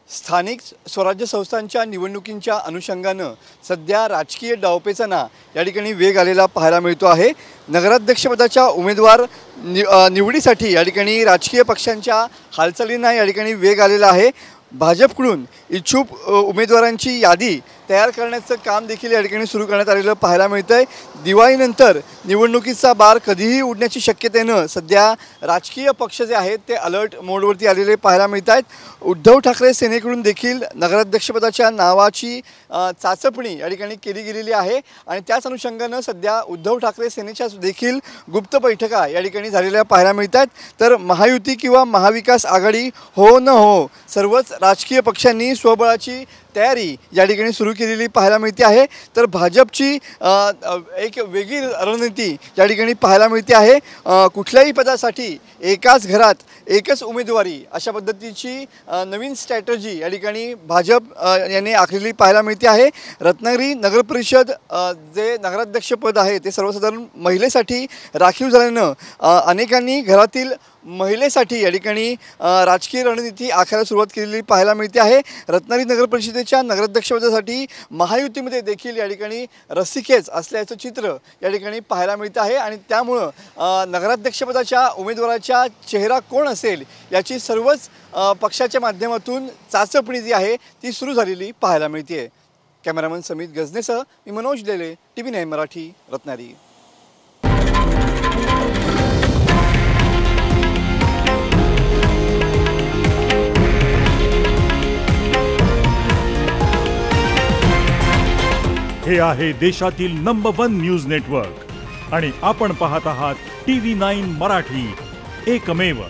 स्थानिक स्वराज्य संस्थांच्या निवडणुकींच्या अनुषंगानं सध्या राजकीय डावपेचांना या ठिकाणी वेग आलेला पाहायला मिळतो आहे। नगराध्यक्षपदाच्या उमेदवार निवडीसाठी या ठिकाणी राजकीय पक्षांच्या हालचालींना या ठिकाणी वेग आलेला आहे। भाजपकडून इच्छुक उमेदवारांची यादी तयार करण्याचं काम देखील या ठिकाणी सुरू करण्यात आलेलं पाहायला मिळतंय। दिवाळीनंतर निवडणुकीचा बार कधीही उडण्याची शक्यतेनं सध्या राजकीय पक्ष जे आहेत ते अलर्ट मोडवरती आलेले पाहायला मिळतात। उद्धव ठाकरे सेनेकडून देखील नगराध्यक्षपदाच्या नावाची चाचपणी या ठिकाणी केली गेलेली आहे आणि त्याच अनुषंगानं सध्या उद्धव ठाकरे सेनेच्या देखील गुप्त बैठका या ठिकाणी झालेल्या पाहायला मिळतात। तर महायुती किंवा महाविकास आघाडी हो न हो सर्वच राजकीय पक्षांनी स्वबळाची तयारी या ठिकाणी सुरू केलेली पाहायला मिळते आहे। तर भाजपची एक वेगळी रणनीती या ठिकाणी पाहायला मिळते आहे। कुठल्याही पदासाठी एकाच घरात एकच उमेदवारी अशा पद्धतीची नवीन स्ट्रॅटजी या ठिकाणी भाजप यांनी आखलेली पाहायला मिळते आहे। रत्नागिरी नगर परिषद जे नगराध्यक्षपद आहे ते सर्वसाधारण महिलेसाठी राखीव झाल्यानं अनेकांनी घरातील महिलेसाठी या ठिकाणी राजकीय रणनीती आखायला सुरुवात केलेली पाहायला मिळते आहे। रत्नागिरी नगर परिषदेच्या नगराध्यक्षपदासाठी महायुतीमध्ये देखील या ठिकाणी रस्सीखेच असल्याचं चित्र या ठिकाणी पाहायला मिळतं आहे आणि त्यामुळं नगराध्यक्षपदाच्या उमेदवाराचा चेहरा कोण असेल याची सर्वच पक्षाच्या माध्यमातून चाचपणी जी आहे ती सुरू झालेली पाहायला मिळते। कॅमेरामन समित गजनेसह मी मनोज लेले, TV9 मराठी, रत्नागिरी। हे आहे देशातील नंबर 1 न्यूज नेटवर्क आणि आपण पाहत आहात TV9 मराठी, एकमेव।